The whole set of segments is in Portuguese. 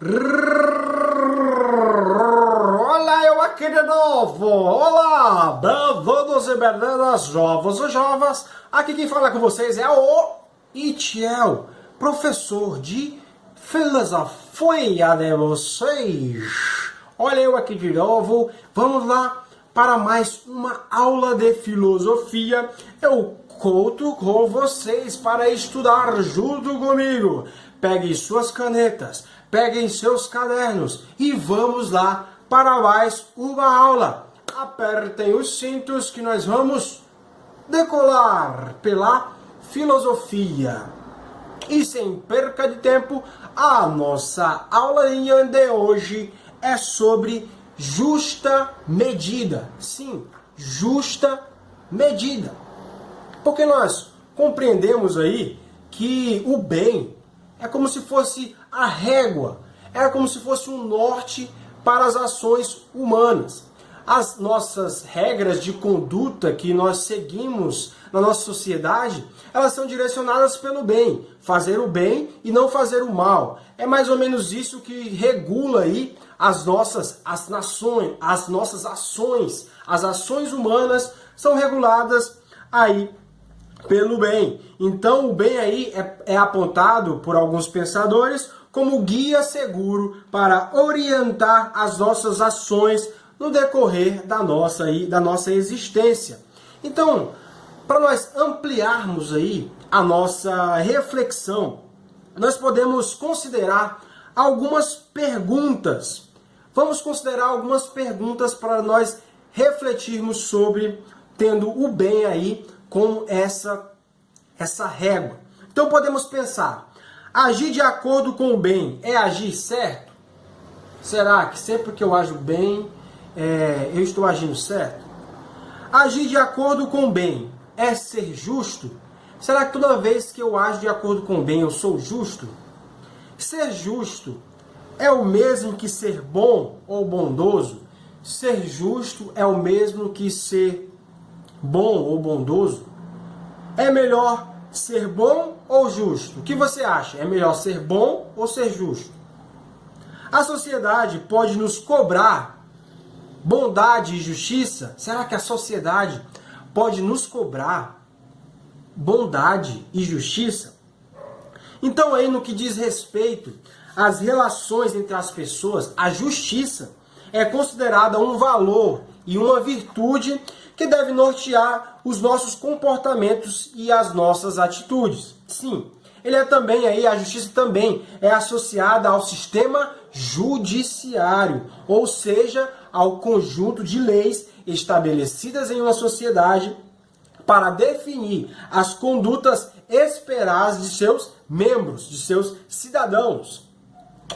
Olha eu aqui de novo! Olá, bem-vindos e bem-vindas, jovens e jovas! Aqui quem fala com vocês é o Itiel, professor de filosofia de vocês. Olha eu aqui de novo, vamos lá para mais uma aula de filosofia. Eu conto com vocês para estudar junto comigo. Peguem suas canetas, peguem seus cadernos e vamos lá para mais uma aula. Apertem os cintos que nós vamos decolar pela filosofia. E sem perca de tempo, a nossa aulinha de hoje é sobre justa medida. Sim, justa medida. Porque nós compreendemos aí que o bem é como se fosse a régua, é como se fosse um norte para as ações humanas. As nossas regras de conduta que nós seguimos na nossa sociedade, elas são direcionadas pelo bem, fazer o bem e não fazer o mal. É mais ou menos isso que regula aí as nossas ações. As ações humanas são reguladas aí pelo bem. Então o bem aí é apontado por alguns pensadores como guia seguro para orientar as nossas ações no decorrer da nossa existência. Então, para nós ampliarmos aí a nossa reflexão, nós podemos considerar algumas perguntas. Vamos considerar algumas perguntas para nós refletirmos sobre tendo o bem aí como essa régua. Então podemos pensar, agir de acordo com o bem é agir certo? Será que sempre que eu ajo bem, eu estou agindo certo? Agir de acordo com o bem é ser justo? Será que toda vez que eu ajo de acordo com o bem, eu sou justo? Ser justo é o mesmo que ser bom ou bondoso? Ser justo é o mesmo que ser bom ou bondoso? É melhor ser bom ou justo? O que você acha? É melhor ser bom ou ser justo? A sociedade pode nos cobrar bondade e justiça? Será que a sociedade pode nos cobrar bondade e justiça? Então aí no que diz respeito às relações entre as pessoas, a justiça é considerada um valor e uma virtude que deve nortear os nossos comportamentos e as nossas atitudes. Sim, a justiça também é associada ao sistema judiciário, ou seja, ao conjunto de leis estabelecidas em uma sociedade para definir as condutas esperadas de seus membros, de seus cidadãos,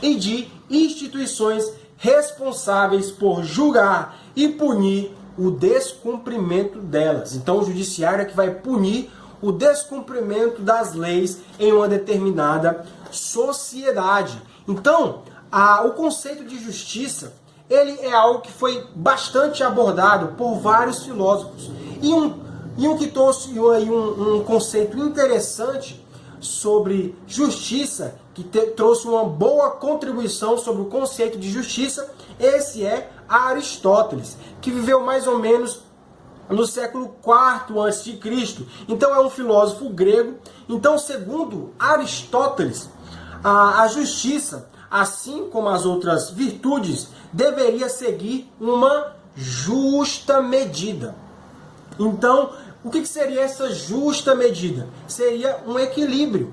e de instituições responsáveis por julgar e punir o descumprimento delas. Então o judiciário é que vai punir o descumprimento das leis em uma determinada sociedade. Então, o conceito de justiça, ele é algo que foi bastante abordado por vários filósofos. E um que trouxe um conceito interessante sobre justiça, que trouxe uma boa contribuição sobre o conceito de justiça, esse é Aristóteles, que viveu mais ou menos no século IV a.C. Então é um filósofo grego. Então, segundo Aristóteles, a justiça, assim como as outras virtudes, deveria seguir uma justa medida. Então, o que seria essa justa medida? Seria um equilíbrio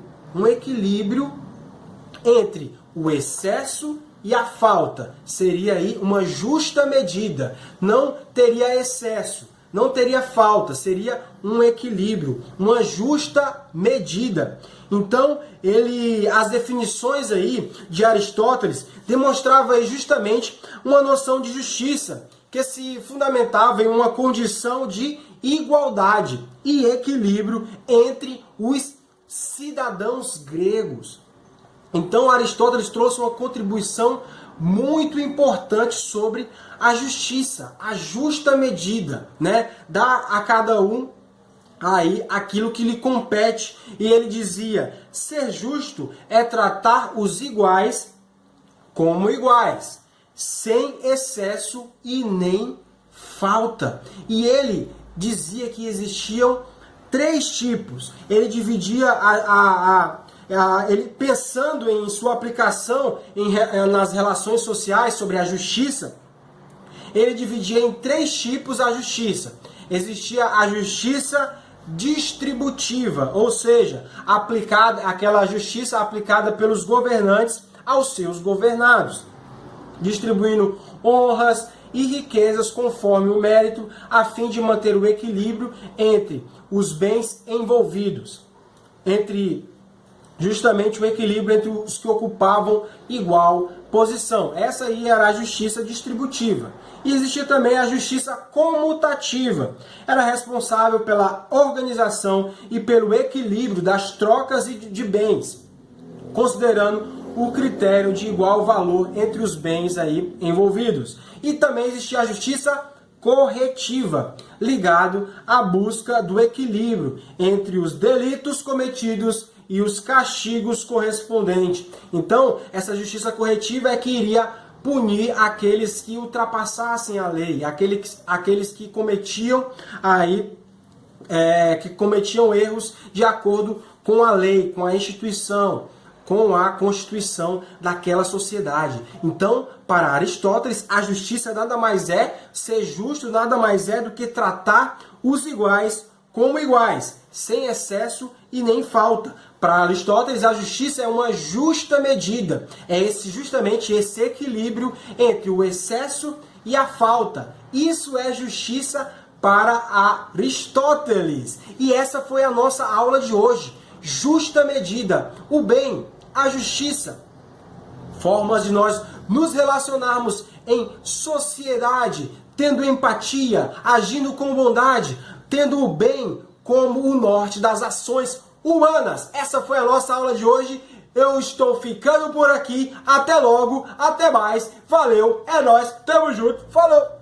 entre o excesso e a falta. Seria aí uma justa medida. Não teria excesso, não teria falta, seria um equilíbrio, uma justa medida. Então, as definições aí de Aristóteles demonstravam aí justamente uma noção de justiça que se fundamentava em uma condição de igualdade e equilíbrio entre os cidadãos gregos. Então Aristóteles trouxe uma contribuição muito importante sobre a justiça, a justa medida, né? Dá a cada um aí aquilo que lhe compete. E ele dizia: ser justo é tratar os iguais como iguais, sem excesso e nem falta. E ele dizia que existiam 3 tipos. Ele dividia ele pensando em sua aplicação nas relações sociais sobre a justiça, ele dividia em 3 tipos a justiça. Existia a justiça distributiva, ou seja, aquela justiça aplicada pelos governantes aos seus governados, distribuindo honras e riquezas conforme o mérito, a fim de manter o equilíbrio entre os bens envolvidos, justamente o equilíbrio entre os que ocupavam igual posição. Essa aí era a justiça distributiva. E existia também a justiça comutativa. Era responsável pela organização e pelo equilíbrio das trocas de bens, considerando o critério de igual valor entre os bens aí envolvidos. E também existia a justiça corretiva, ligado à busca do equilíbrio entre os delitos cometidos e os castigos correspondentes. Então, essa justiça corretiva é que iria punir aqueles que ultrapassassem a lei, aqueles que cometiam erros de acordo com a lei, com a instituição, com a constituição daquela sociedade. Então, para Aristóteles, a justiça nada mais é ser justo, nada mais é do que tratar os iguais como iguais, sem excesso e nem falta. Para Aristóteles, a justiça é uma justa medida. É justamente esse equilíbrio entre o excesso e a falta. Isso é justiça para Aristóteles. E essa foi a nossa aula de hoje. Justa medida, o bem, a justiça. Formas de nós nos relacionarmos em sociedade, tendo empatia, agindo com bondade, tendo o bem como o norte das ações humanas. Essa foi a nossa aula de hoje. Eu estou ficando por aqui. Até logo, até mais. Valeu, é nóis, tamo junto, falou!